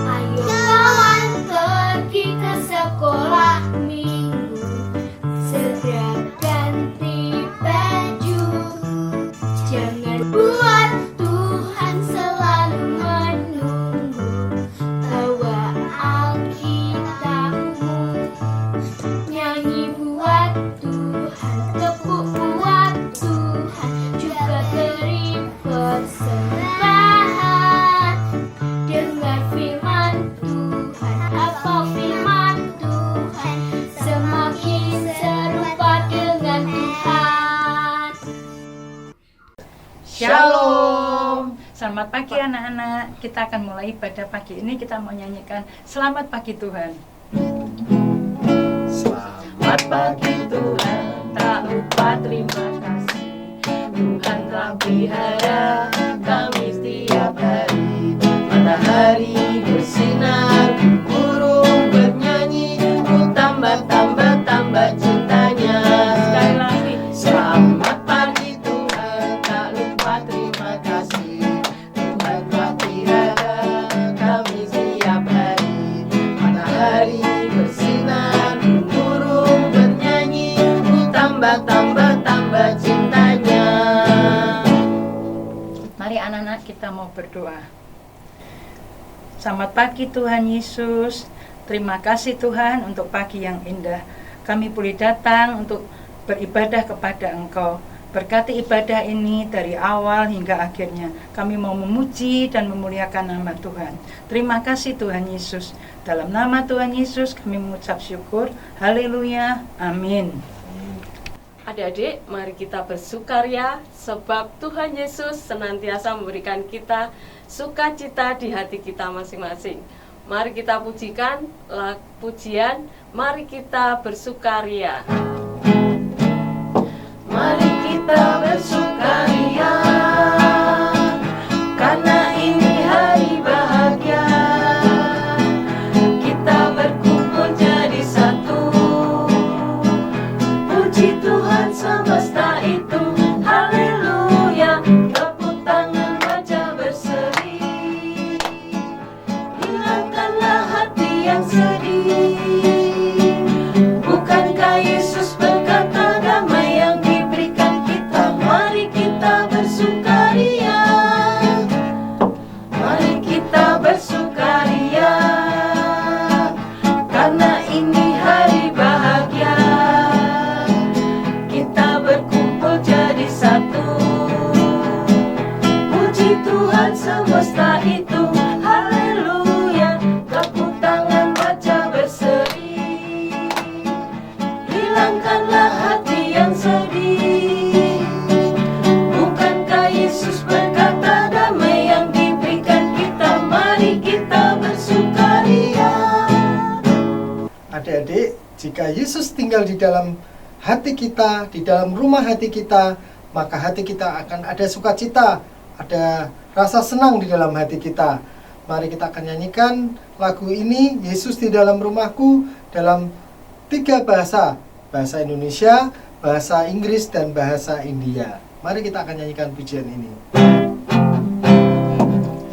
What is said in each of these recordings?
Ayo kawan pergi ke sekolah minggu, segera ganti baju. Jangan buat Tuhan selalu menunggu. Bawa Alkitabmu, nyanyi buat Tuhan, tepuk buat Tuhan, juga beri persembahan. Dengar firman Tuhan, hafal firman Tuhan, semakin serupa dengan Tuhan. Shalom. Selamat pagi anak-anak. Kita akan mulai ibadah pagi ini. Kita mau nyanyikan Selamat Pagi Tuhan. Selamat pagi Tuhan, tak lupa terima kasih. Tuhan telah pelihara kami setiap hari. Matahari bersinar, burung bernyanyi, ku tambah cintanya. Sekali lagi. Selamat pagi Tuhan, tak lupa terima kasih. Tuhan telah pelihara kami setiap hari. Matahari bersinar, burung bernyanyi, ku tambah cintanya. Mari anak-anak kita mau berdoa. Selamat pagi Tuhan Yesus. Terima kasih Tuhan untuk pagi yang indah. Kami boleh datang untuk beribadah kepada Engkau. Berkati ibadah ini dari awal hingga akhirnya. Kami mau memuji dan memuliakan nama Tuhan. Terima kasih Tuhan Yesus. Dalam nama Tuhan Yesus kami mengucap syukur. Haleluya. Amin. Adik-adik, mari kita bersukaria sebab Tuhan Yesus senantiasa memberikan kita sukacita di hati kita masing-masing. Mari kita pujikan pujian, mari kita bersukaria. Mari kita bersukaria, karena ini hari bahagia. Kita berkumpul jadi satu, puji Tuhan semesta itu. Haleluya, tepuk tangan wajah berseri. Hilangkanlah hati yang sedih. Bukankah Yesus berkata damai yang diberikan kita? Mari kita bersukaria. Mari kita bersukaria, karena ini hari bahagia. Kita berkumpul jadi satu, puji Tuhan semesta itu. Haleluya, tepuk tangan wajah berseri. Hilangkanlah hati yang sedih. Bukankah Yesus berkata damai yang diberikan kita? Mari kita bersukaria. Adik-adik, jika Yesus tinggal di dalam hati kita, di dalam rumah hati kita, maka hati kita akan ada sukacita, ada rasa senang di dalam hati kita. Mari kita akan nyanyikan lagu ini, Yesus di dalam rumahku, dalam 3 bahasa, bahasa Indonesia, bahasa Inggris, dan bahasa India. Mari kita akan nyanyikan pujian ini.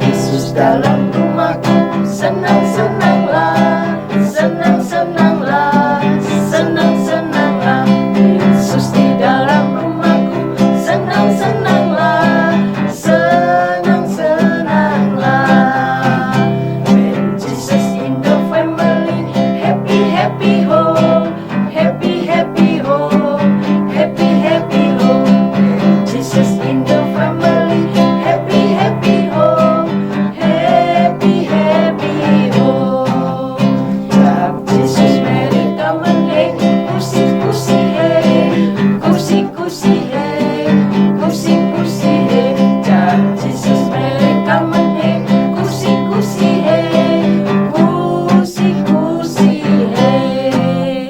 Yesus dalam rumahku, senang-senanglah, senang-senanglah, senang-senanglah. Yesus di dalam rumahku, senang-senanglah, senang-senanglah. When Jesus in the family, happy, happy home, happy, happy home, happy, happy home. When Jesus in the family, happy, happy home, happy, happy home. Jab Jesus Mary come and hey, kursi, kursi hey, kursi, kursi hey, kursi, kursi hey. Jab Jesus Mary come and hey, kursi, kursi hey, kursi, kursi hey.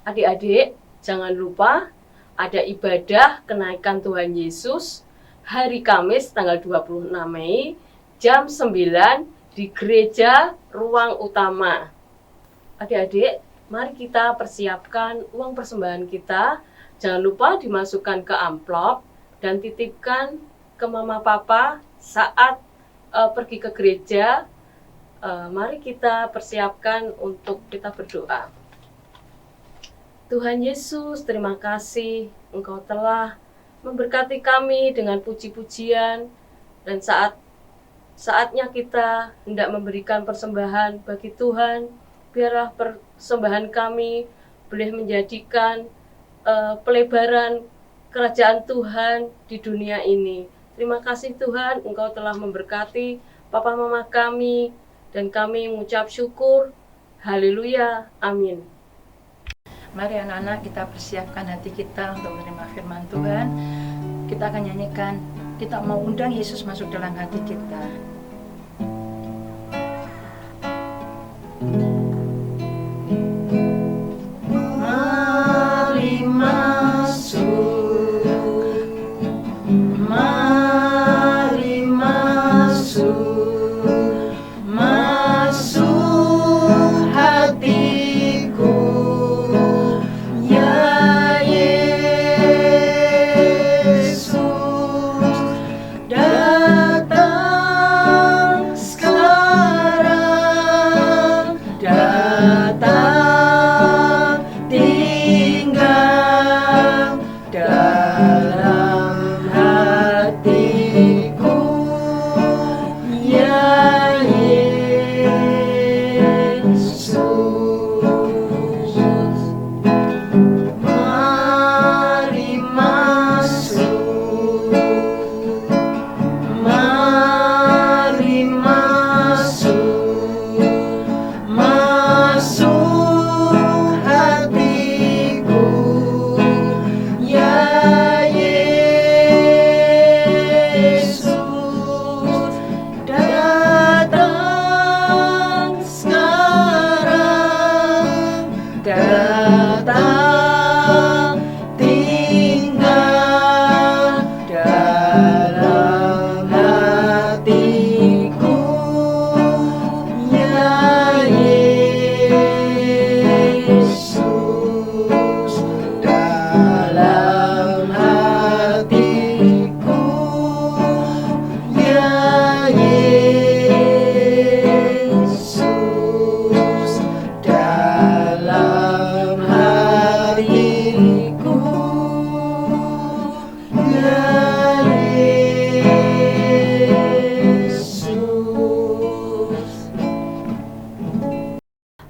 Adik-adik, jangan lupa ada ibadah kenaikan Tuhan Yesus hari Kamis tanggal 26 Mei jam 9 di gereja ruang utama. Adik-adik, mari kita persiapkan uang persembahan kita. Jangan lupa dimasukkan ke amplop dan titipkan ke mama papa saat pergi ke gereja. Mari kita persiapkan untuk kita berdoa. Tuhan Yesus, terima kasih Engkau telah memberkati kami dengan puji-pujian, dan saatnya kita hendak memberikan persembahan bagi Tuhan. Biarlah persembahan kami boleh menjadikan pelebaran kerajaan Tuhan di dunia ini. Terima kasih Tuhan, Engkau telah memberkati Papa Mama kami, dan kami mengucap syukur. Haleluya, amin. Mari anak-anak kita persiapkan hati kita untuk menerima firman Tuhan. Kita akan nyanyikan, kita mau undang Yesus masuk dalam hati kita.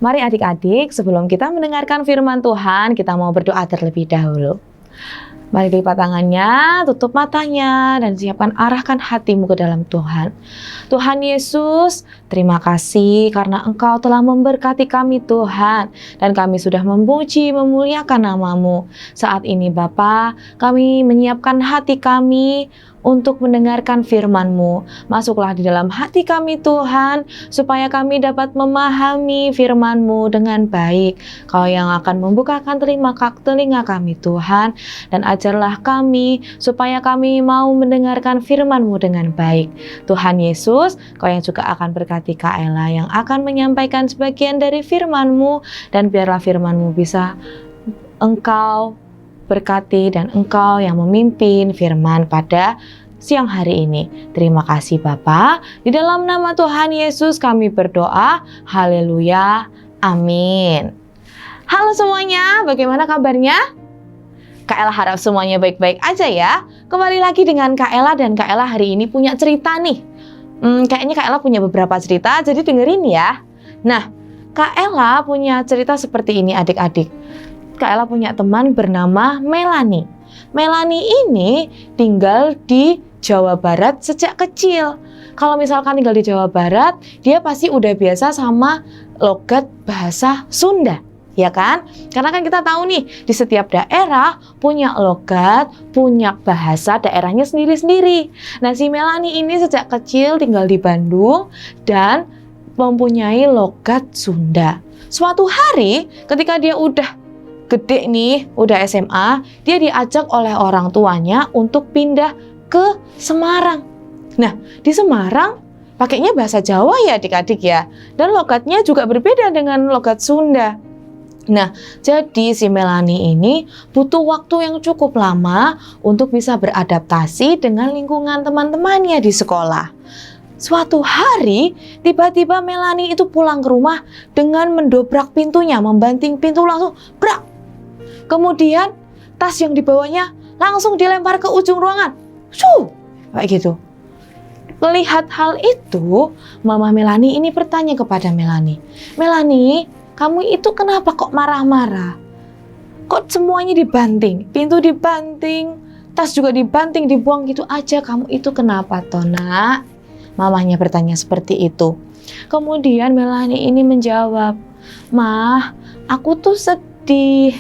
Mari adik-adik, sebelum kita mendengarkan firman Tuhan, kita mau berdoa terlebih dahulu. Mari lipat tangannya, tutup matanya, dan siapkan arahkan hatimu ke dalam Tuhan. Tuhan Yesus, terima kasih karena Engkau telah memberkati kami Tuhan, dan kami sudah memuji, memuliakan nama-Mu. Saat ini Bapa, kami menyiapkan hati kami untuk mendengarkan firman-Mu. Masuklah di dalam hati kami Tuhan, supaya kami dapat memahami firman-Mu dengan baik. Kau yang akan membukakan telinga kami Tuhan, dan ajarlah kami supaya kami mau mendengarkan firman-Mu dengan baik. Tuhan Yesus, Kau yang juga akan berkati Kak Ella yang akan menyampaikan sebagian dari firman-Mu, dan biarlah firman-Mu bisa Engkau berkati dan Engkau yang memimpin firman pada siang hari ini. Terima kasih Bapa. Di dalam nama Tuhan Yesus kami berdoa. Haleluya. Amin. Halo semuanya, bagaimana kabarnya? Kak Ella harap semuanya baik-baik aja ya. Kembali lagi dengan Kak Ella, dan Kak Ella hari ini punya cerita nih. Kayaknya Kak Ella punya beberapa cerita, jadi dengerin ya. Nah, Kak Ella punya cerita seperti ini adik-adik. Kak Ella punya teman bernama Melanie. Melanie ini tinggal di Jawa Barat sejak kecil. Kalau misalkan tinggal di Jawa Barat, dia pasti udah biasa sama logat bahasa Sunda, ya kan? Karena kan kita tahu nih, di setiap daerah punya logat, punya bahasa daerahnya sendiri-sendiri. Nah, si Melanie ini sejak kecil tinggal di Bandung dan mempunyai logat Sunda. Suatu hari, ketika dia udah gede nih, udah SMA, dia diajak oleh orang tuanya untuk pindah ke Semarang. Nah, di Semarang pakainya bahasa Jawa ya adik-adik ya. Dan logatnya juga berbeda dengan logat Sunda. Nah, jadi si Melanie ini butuh waktu yang cukup lama untuk bisa beradaptasi dengan lingkungan teman-temannya di sekolah. Suatu hari, tiba-tiba Melanie itu pulang ke rumah dengan mendobrak pintunya, membanting pintu langsung, brak. Kemudian, tas yang dibawanya langsung dilempar ke ujung ruangan. Kayak gitu. Melihat hal itu, Mama Melanie ini bertanya kepada Melanie, Melanie, kamu itu kenapa kok marah-marah? Kok semuanya dibanting? Pintu dibanting, tas juga dibanting, dibuang gitu aja. Kamu itu kenapa, Tona? Mamanya bertanya seperti itu. Kemudian Melanie ini menjawab, Mah, aku tuh sedih.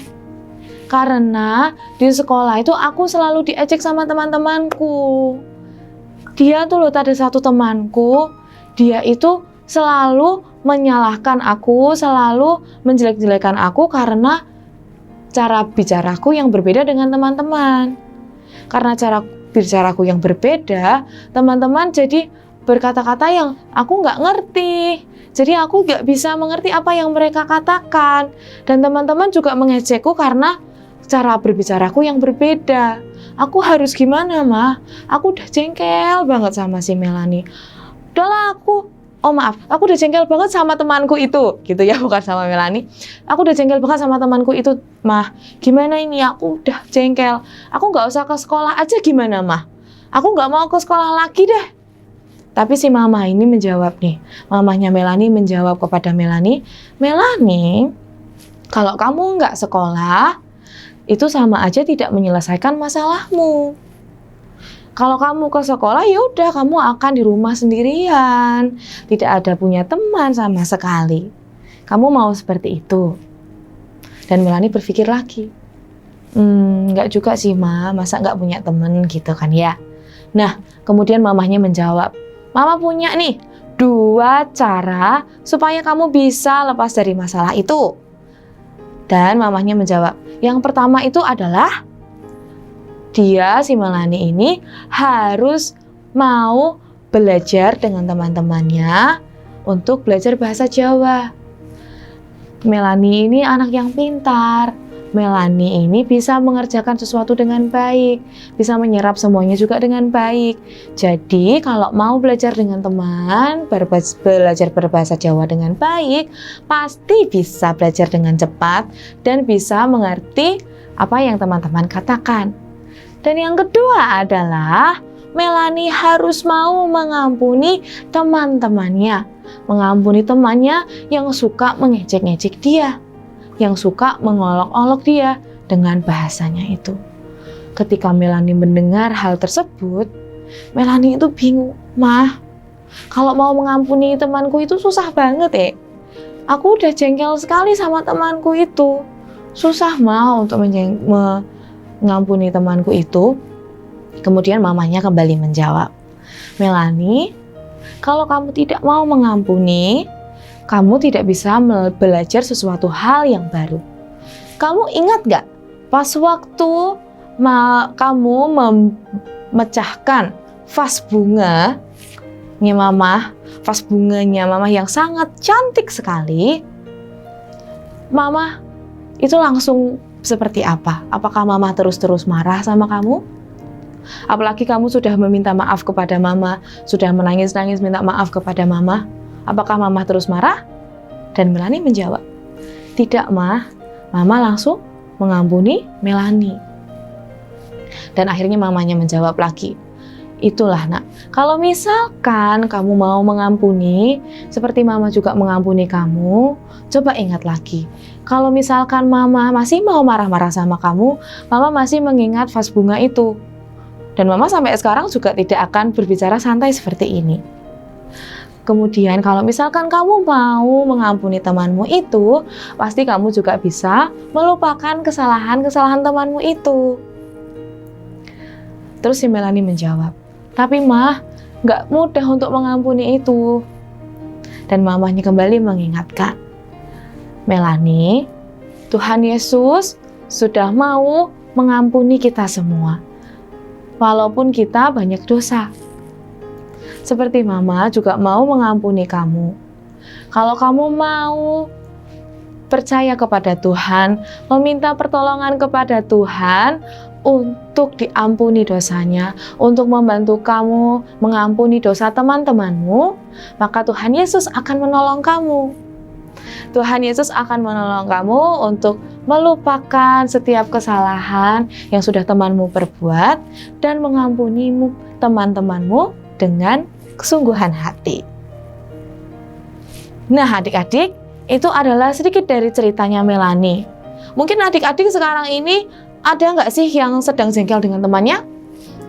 Karena di sekolah itu aku selalu diejek sama teman-temanku. Dia tuh loh, ada satu temanku, dia itu selalu menyalahkan aku, selalu menjelek-jelekan aku karena cara bicaraku yang berbeda dengan teman-teman. Karena cara bicaraku yang berbeda, teman-teman jadi berkata-kata yang aku nggak ngerti. Jadi aku nggak bisa mengerti apa yang mereka katakan. Dan teman-teman juga mengejekku karena cara berbicaraku yang berbeda. Aku harus gimana, Mah? Aku udah jengkel banget sama si Melanie. Udahlah aku udah jengkel banget sama temanku itu, gitu ya, bukan sama Melanie. Aku udah jengkel banget sama temanku itu, Mah. Gimana ini? Aku udah jengkel. Aku nggak usah ke sekolah aja gimana, Mah? Aku nggak mau ke sekolah lagi deh. Tapi si mama ini menjawab nih. Mamanya Melanie menjawab kepada Melanie, Melanie, kalau kamu nggak sekolah, itu sama aja tidak menyelesaikan masalahmu. Kalau kamu ke sekolah, ya udah kamu akan di rumah sendirian, tidak ada punya teman sama sekali. Kamu mau seperti itu? Dan Melanie berpikir lagi, nggak juga sih, Ma, masa nggak punya teman gitu kan ya. Nah, kemudian mamahnya menjawab, Mama punya nih 2 cara supaya kamu bisa lepas dari masalah itu. Dan mamahnya menjawab, yang pertama itu adalah si Melanie ini harus mau belajar dengan teman-temannya untuk belajar bahasa Jawa. Melanie ini anak yang pintar. Melanie ini bisa mengerjakan sesuatu dengan baik, bisa menyerap semuanya juga dengan baik. Jadi kalau mau belajar dengan teman, belajar berbahasa Jawa dengan baik, pasti bisa belajar dengan cepat dan bisa mengerti apa yang teman-teman katakan. Dan yang kedua adalah Melanie harus mau mengampuni teman-temannya. Mengampuni temannya yang suka mengejek-ngejek dia, yang suka mengolok-olok dia dengan bahasanya itu. Ketika Melanie mendengar hal tersebut, Melanie itu bingung. Mah, kalau mau mengampuni temanku itu susah banget ya. Aku udah jengkel sekali sama temanku itu. Susah, Mah, untuk mengampuni temanku itu. Kemudian mamanya kembali menjawab, Melanie, kalau kamu tidak mau mengampuni, kamu tidak bisa belajar sesuatu hal yang baru. Kamu ingat gak pas waktu kamu memecahkan vas bunganya mama yang sangat cantik sekali, mama itu langsung seperti apa? Apakah mama terus-terus marah sama kamu? Apalagi kamu sudah meminta maaf kepada mama, sudah menangis-nangis minta maaf kepada mama. Apakah mama terus marah? Dan Melanie menjawab, tidak, Ma. Mama langsung mengampuni Melanie. Dan akhirnya mamanya menjawab lagi, itulah nak, kalau misalkan kamu mau mengampuni, seperti mama juga mengampuni kamu, coba ingat lagi. Kalau misalkan mama masih mau marah-marah sama kamu, mama masih mengingat vas bunga itu. Dan mama sampai sekarang juga tidak akan berbicara santai seperti ini. Kemudian kalau misalkan kamu mau mengampuni temanmu itu, pasti kamu juga bisa melupakan kesalahan-kesalahan temanmu itu. Terus si Melanie menjawab, tapi Mah, nggak mudah untuk mengampuni itu. Dan mamanya kembali mengingatkan, Melanie, Tuhan Yesus sudah mau mengampuni kita semua. Walaupun kita banyak dosa. seperti Mama juga mau mengampuni kamu. Kalau kamu mau percaya kepada Tuhan, meminta pertolongan kepada Tuhan untuk diampuni dosanya, untuk membantu kamu mengampuni dosa teman-temanmu, maka Tuhan Yesus akan menolong kamu. Tuhan Yesus akan menolong kamu untuk melupakan setiap kesalahan yang sudah temanmu perbuat dan mengampunimu teman-temanmu dengan kesungguhan hati. Nah, adik-adik, itu adalah sedikit dari ceritanya Melanie. Mungkin adik-adik sekarang ini ada nggak sih yang sedang jengkel dengan temannya?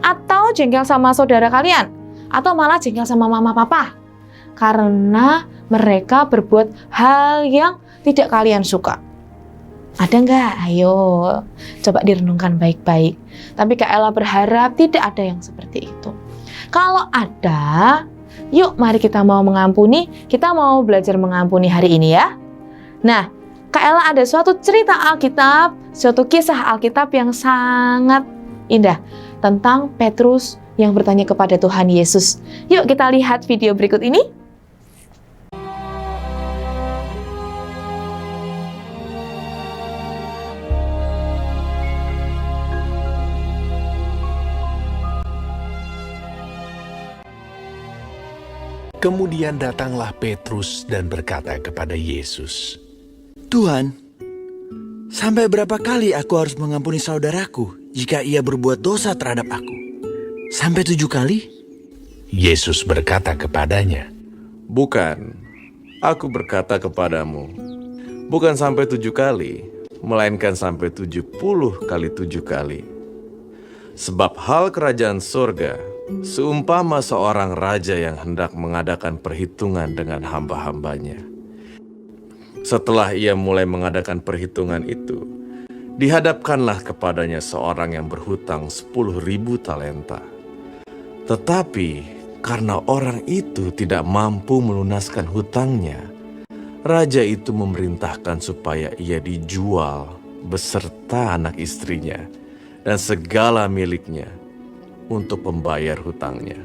Atau jengkel sama saudara kalian? Atau malah jengkel sama mama papa? Karena mereka berbuat hal yang tidak kalian suka. Ada nggak? Ayo, coba direnungkan baik-baik. Tapi Kak Ella berharap tidak ada yang seperti itu. Kalau ada, yuk mari kita mau mengampuni, kita mau belajar mengampuni hari ini ya. Nah, Kak Ella ada suatu cerita Alkitab, suatu kisah Alkitab yang sangat indah tentang Petrus yang bertanya kepada Tuhan Yesus. Yuk kita lihat video berikut ini. Kemudian datanglah Petrus dan berkata kepada Yesus, Tuhan, sampai berapa kali aku harus mengampuni saudaraku jika ia berbuat dosa terhadap aku? Sampai 7 kali? Yesus berkata kepadanya, Bukan, aku berkata kepadamu, bukan sampai 7 kali, melainkan sampai 70 kali 7 kali. Sebab hal kerajaan surga seumpama seorang raja yang hendak mengadakan perhitungan dengan hamba-hambanya. Setelah ia mulai mengadakan perhitungan itu, dihadapkanlah kepadanya seorang yang berhutang 10.000 talenta. Tetapi karena orang itu tidak mampu melunaskan hutangnya, raja itu memerintahkan supaya ia dijual beserta anak istrinya dan segala miliknya untuk membayar hutangnya.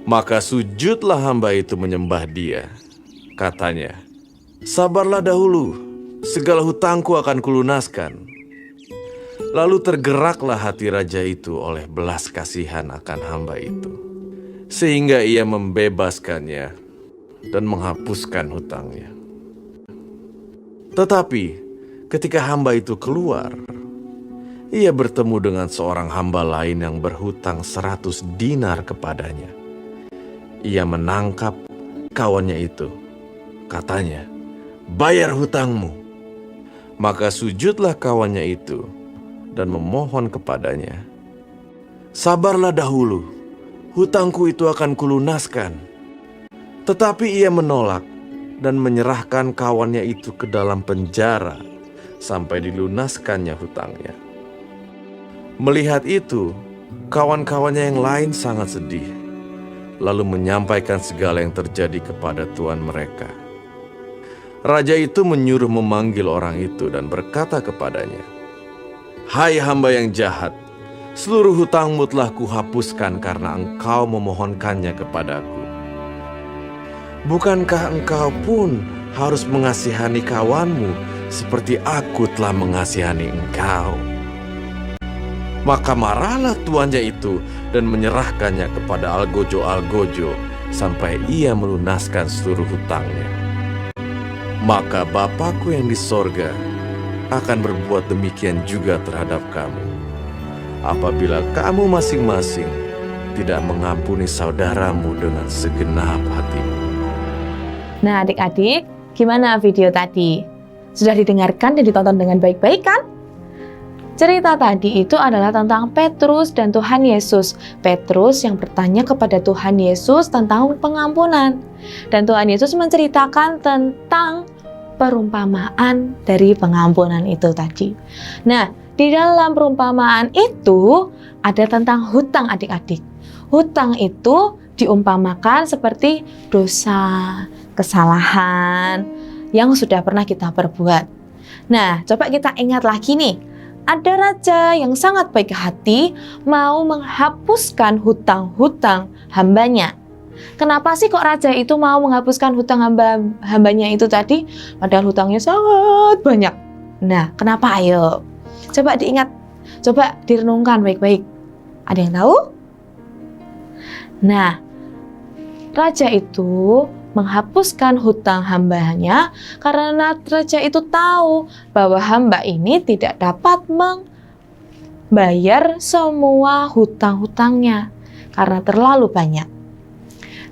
Maka sujudlah hamba itu menyembah dia. Katanya, sabarlah dahulu, segala hutangku akan kulunaskan. Lalu tergeraklah hati raja itu oleh belas kasihan akan hamba itu, sehingga ia membebaskannya dan menghapuskan hutangnya. Tetapi ketika hamba itu keluar, ia bertemu dengan seorang hamba lain yang berhutang 100 dinar kepadanya. Ia menangkap kawannya itu. Katanya, bayar hutangmu. Maka sujudlah kawannya itu dan memohon kepadanya, sabarlah dahulu, hutangku itu akan kulunaskan. Tetapi ia menolak dan menyerahkan kawannya itu ke dalam penjara sampai dilunaskannya hutangnya. Melihat itu, kawan-kawannya yang lain sangat sedih, lalu menyampaikan segala yang terjadi kepada tuan mereka. Raja itu menyuruh memanggil orang itu dan berkata kepadanya, Hai hamba yang jahat, seluruh hutangmu telah kuhapuskan karena engkau memohonkannya kepadaku. Bukankah engkau pun harus mengasihani kawanmu seperti aku telah mengasihani engkau? Maka marahlah tuannya itu dan menyerahkannya kepada algojo-algojo sampai ia melunaskan seluruh hutangnya. Maka Bapakku yang di sorga akan berbuat demikian juga terhadap kamu, apabila kamu masing-masing tidak mengampuni saudaramu dengan segenap hatimu. Nah adik-adik, gimana video tadi? Sudah didengarkan dan ditonton dengan baik-baik kan? Cerita tadi itu adalah tentang Petrus dan Tuhan Yesus. Petrus yang bertanya kepada Tuhan Yesus tentang pengampunan. Dan Tuhan Yesus menceritakan tentang perumpamaan dari pengampunan itu tadi. Nah, di dalam perumpamaan itu ada tentang hutang adik-adik. Hutang itu diumpamakan seperti dosa, kesalahan yang sudah pernah kita perbuat. Nah, coba kita ingat lagi nih. Ada raja yang sangat baik hati mau menghapuskan hutang-hutang hambanya. Kenapa sih kok raja itu mau menghapuskan hutang hambanya itu tadi? Padahal hutangnya sangat banyak. Nah, kenapa? Ayo, coba diingat, coba direnungkan baik-baik. Ada yang tahu? Nah, raja itu menghapuskan hutang hambanya karena raja itu tahu bahwa hamba ini tidak dapat membayar semua hutang-hutangnya karena terlalu banyak.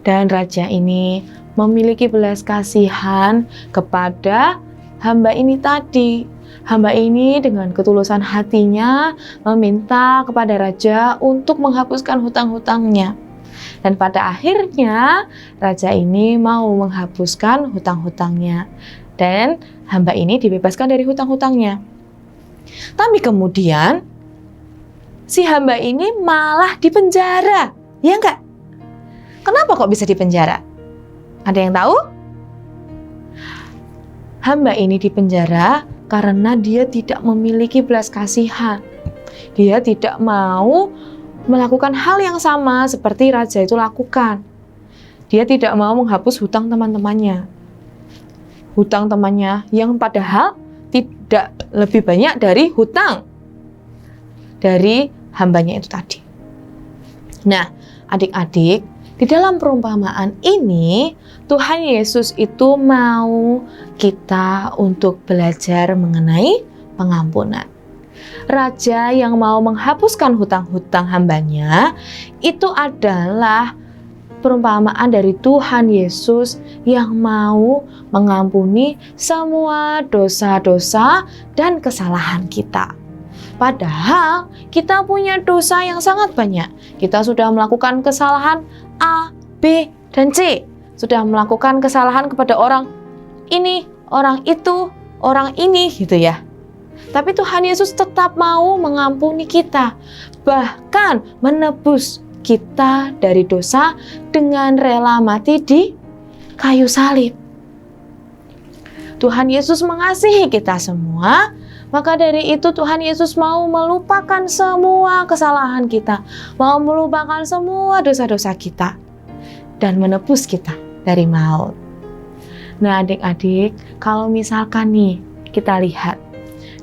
Dan raja ini memiliki belas kasihan kepada hamba ini tadi. Hamba ini dengan ketulusan hatinya meminta kepada raja untuk menghapuskan hutang-hutangnya. Dan pada akhirnya raja ini mau menghapuskan hutang-hutangnya. Dan hamba ini dibebaskan dari hutang-hutangnya. Tapi kemudian si hamba ini malah dipenjara. Ya enggak? Kenapa kok bisa dipenjara? Ada yang tahu? Hamba ini dipenjara karena dia tidak memiliki belas kasihan. Dia tidak mau melakukan hal yang sama seperti raja itu lakukan. Dia tidak mau menghapus hutang teman-temannya. Hutang temannya yang padahal tidak lebih banyak dari hutang dari hambanya itu tadi. Nah, adik-adik, di dalam perumpamaan ini, Tuhan Yesus itu mau kita untuk belajar mengenai pengampunan. Raja yang mau menghapuskan hutang-hutang hambanya, itu adalah perumpamaan dari Tuhan Yesus yang mau mengampuni semua dosa-dosa dan kesalahan kita. Padahal kita punya dosa yang sangat banyak. Kita sudah melakukan kesalahan A, B, dan C. Sudah melakukan kesalahan kepada orang ini, orang itu, orang ini gitu ya. Tapi Tuhan Yesus tetap mau mengampuni kita. Bahkan menebus kita dari dosa dengan rela mati di kayu salib. Tuhan Yesus mengasihi kita semua. Maka dari itu Tuhan Yesus mau melupakan semua kesalahan kita, mau melupakan semua dosa-dosa kita, dan menebus kita dari maut. Nah adik-adik, kalau misalkan nih kita lihat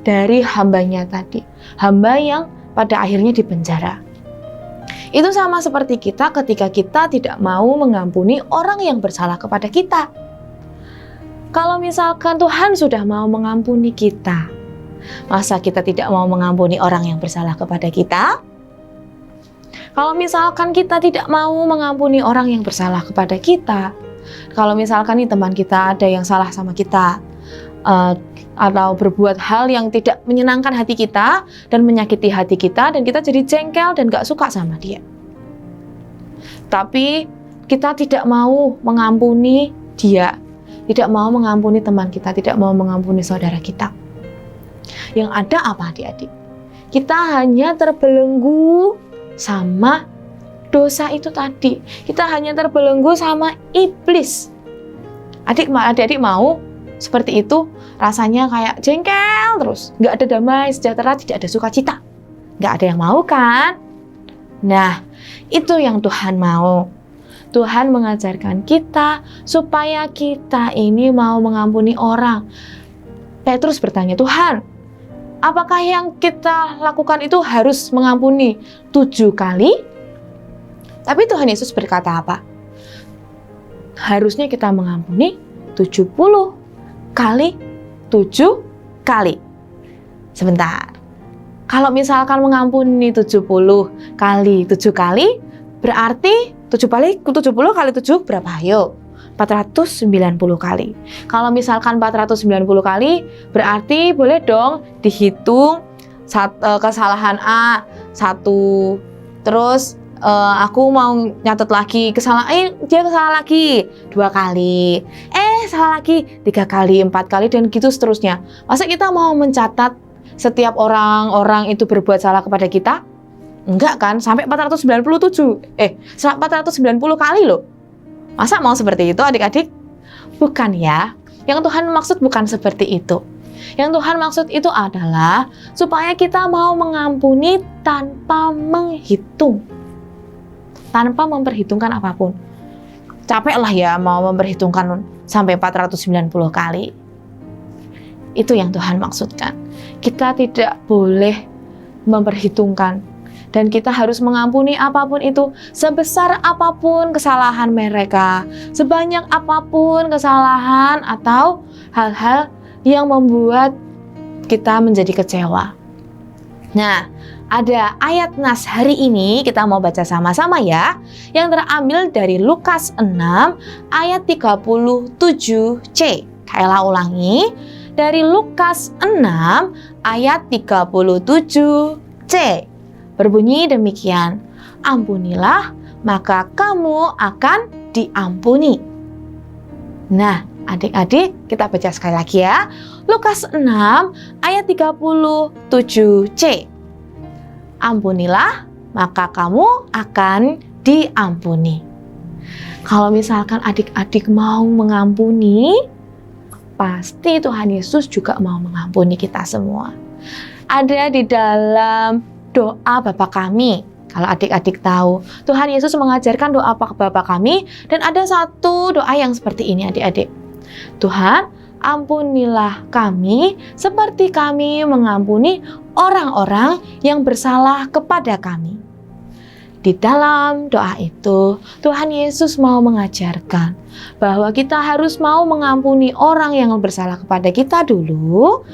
dari hambanya tadi, hamba yang pada akhirnya dipenjara. Itu sama seperti kita ketika kita tidak mau mengampuni orang yang bersalah kepada kita. Kalau misalkan Tuhan sudah mau mengampuni kita, masa kita tidak mau mengampuni orang yang bersalah kepada kita? Kalau misalkan kita tidak mau mengampuni orang yang bersalah kepada kita, kalau misalkan nih teman kita ada yang salah sama kita, atau berbuat hal yang tidak menyenangkan hati kita dan menyakiti hati kita, dan kita jadi jengkel dan gak suka sama dia. Tapi kita tidak mau mengampuni dia, tidak mau mengampuni teman kita, tidak mau mengampuni saudara kita. Yang ada apa adik-adik? Kita hanya terbelenggu sama dosa itu tadi. Kita hanya terbelenggu sama iblis. Adik-adik mau seperti itu? Rasanya kayak jengkel terus, nggak ada damai sejahtera, tidak ada sukacita. Nggak ada yang mau kan? Nah, itu yang Tuhan mau. Tuhan mengajarkan kita supaya kita ini mau mengampuni orang. Petrus bertanya, Tuhan, apakah yang kita lakukan itu harus mengampuni 7 kali? Tapi Tuhan Yesus berkata apa? Harusnya kita mengampuni 70 kali 7 kali. Sebentar. Kalau misalkan mengampuni 70 kali 7 kali, berarti 70 kali 7 berapa? Ayo. 490 kali. Kalau misalkan 490 kali, berarti boleh dong dihitung kesalahan A 1, terus aku mau nyatet lagi kesalahan, dia salah lagi 2 kali, salah lagi 3 kali, 4 kali, dan gitu seterusnya. Masa kita mau mencatat setiap orang itu berbuat salah kepada kita? Enggak kan, sampai 490 kali loh. Masa mau seperti itu adik-adik? Bukan ya. Yang Tuhan maksud bukan seperti itu. Yang Tuhan maksud itu adalah supaya kita mau mengampuni tanpa menghitung. Tanpa memperhitungkan apapun. capek lah ya mau memperhitungkan sampai 490 kali. Itu yang Tuhan maksudkan. Kita tidak boleh memperhitungkan, dan kita harus mengampuni apapun itu, sebesar apapun kesalahan mereka, sebanyak apapun kesalahan atau hal-hal yang membuat kita menjadi kecewa. Nah, ada ayat nas hari ini kita mau baca sama-sama ya, yang terambil dari Lukas 6 ayat 37c. Kaila ulangi, dari Lukas 6 ayat 37c. Berbunyi demikian, ampunilah maka kamu akan diampuni. Nah, adik-adik kita baca sekali lagi ya. Lukas 6 ayat 37c. Ampunilah maka kamu akan diampuni. Kalau misalkan adik-adik mau mengampuni, pasti Tuhan Yesus juga mau mengampuni kita semua. Ada di dalam doa Bapa Kami. Kalau adik-adik tahu, Tuhan Yesus mengajarkan doa Bapa Kami, dan ada satu doa yang seperti ini adik-adik. Tuhan, ampunilah kami seperti kami mengampuni orang-orang yang bersalah kepada kami. Di dalam doa itu, Tuhan Yesus mau mengajarkan bahwa kita harus mau mengampuni orang yang bersalah kepada kita dulu,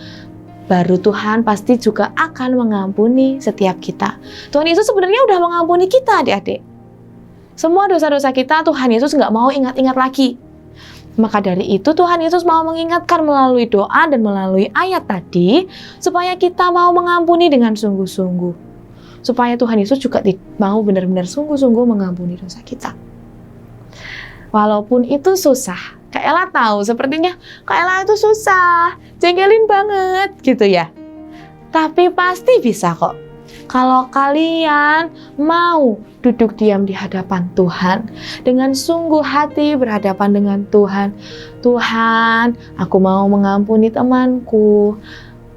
baru Tuhan pasti juga akan mengampuni setiap kita. Tuhan Yesus sebenarnya udah mengampuni kita adik-adik. Semua dosa-dosa kita Tuhan Yesus nggak mau ingat-ingat lagi. Maka dari itu Tuhan Yesus mau mengingatkan melalui doa dan melalui ayat tadi, supaya kita mau mengampuni dengan sungguh-sungguh. Supaya Tuhan Yesus juga mau benar-benar sungguh-sungguh mengampuni dosa kita. Walaupun itu susah. Kak Ella tahu, sepertinya Kak Ella itu susah, jengkelin banget gitu ya. Tapi pasti bisa kok. Kalau kalian mau duduk diam di hadapan Tuhan, dengan sungguh hati berhadapan dengan Tuhan. Tuhan, aku mau mengampuni temanku.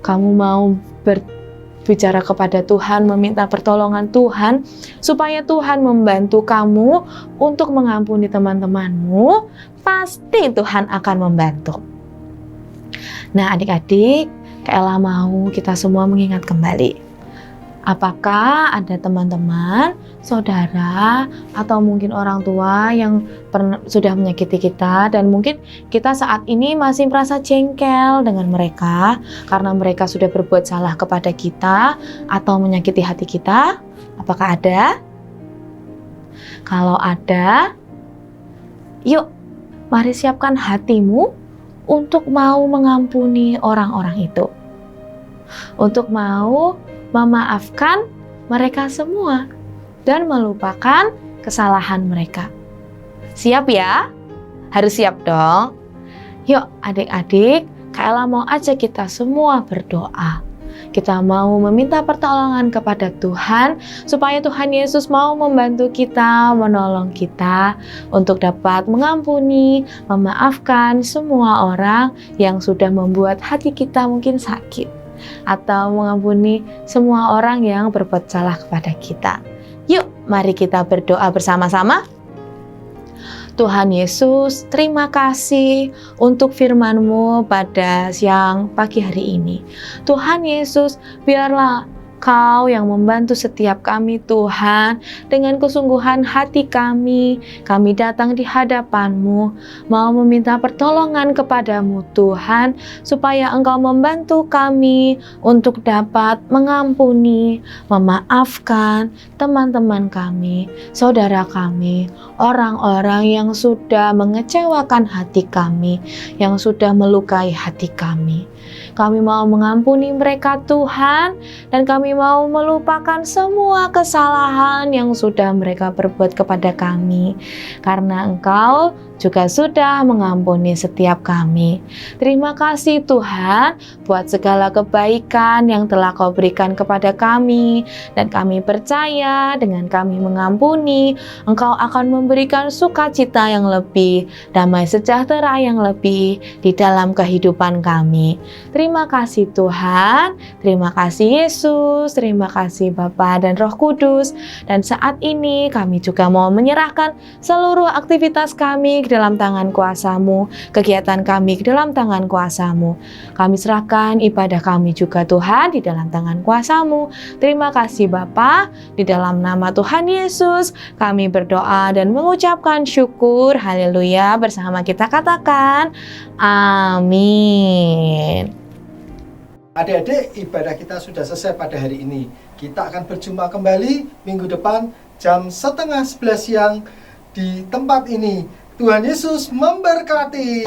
Kamu mau berbicara kepada Tuhan, meminta pertolongan Tuhan, supaya Tuhan membantu kamu untuk mengampuni teman-temanmu, pasti Tuhan akan membantu. Nah adik-adik, Kak Ella mau kita semua mengingat kembali. Apakah ada teman-teman, saudara, atau mungkin orang tua yang sudah menyakiti kita, dan mungkin kita saat ini masih merasa jengkel dengan mereka karena mereka sudah berbuat salah kepada kita atau menyakiti hati kita? Apakah ada? Kalau ada, yuk mari siapkan hatimu untuk mau mengampuni orang-orang itu. Untuk mau memaafkan mereka semua dan melupakan kesalahan mereka. Siap ya? Harus siap dong. Yuk adik-adik, Kak Ella mau ajak kita semua berdoa. Kita mau meminta pertolongan kepada Tuhan, supaya Tuhan Yesus mau membantu kita, menolong kita untuk dapat mengampuni, memaafkan semua orang yang sudah membuat hati kita mungkin sakit, atau mengampuni semua orang yang berbuat salah kepada kita. Yuk, mari kita berdoa bersama-sama. Tuhan Yesus, terima kasih untuk firman-Mu pada siang pagi hari ini. Tuhan Yesus, biarlah Kau yang membantu setiap kami Tuhan, dengan kesungguhan hati kami datang di hadapan-Mu, mau meminta pertolongan kepada-Mu Tuhan, supaya Engkau membantu kami untuk dapat mengampuni, memaafkan teman-teman kami, saudara kami, orang-orang yang sudah mengecewakan hati kami, yang sudah melukai hati kami. Kami mau mengampuni mereka Tuhan, dan kami mau melupakan semua kesalahan yang sudah mereka perbuat kepada kami, karena Engkau juga sudah mengampuni setiap kami. Terima kasih Tuhan buat segala kebaikan yang telah Kau berikan kepada kami, dan kami percaya dengan kami mengampuni, Engkau akan memberikan sukacita yang lebih, damai sejahtera yang lebih di dalam kehidupan kami. Terima kasih Tuhan, terima kasih Yesus, terima kasih Bapa dan Roh Kudus. Dan saat ini kami juga mau menyerahkan seluruh aktivitas kami ke dalam tangan kuasa-Mu, kegiatan kami ke dalam tangan kuasa-Mu. Kami serahkan ibadah kami juga Tuhan di dalam tangan kuasa-Mu. Terima kasih Bapa, di dalam nama Tuhan Yesus kami berdoa dan mengucapkan syukur. Haleluya. Bersama kita katakan amin. Adik-adik, ibadah kita sudah selesai pada hari ini. Kita akan berjumpa kembali minggu depan jam 10:30 siang di tempat ini. Tuhan Yesus memberkati.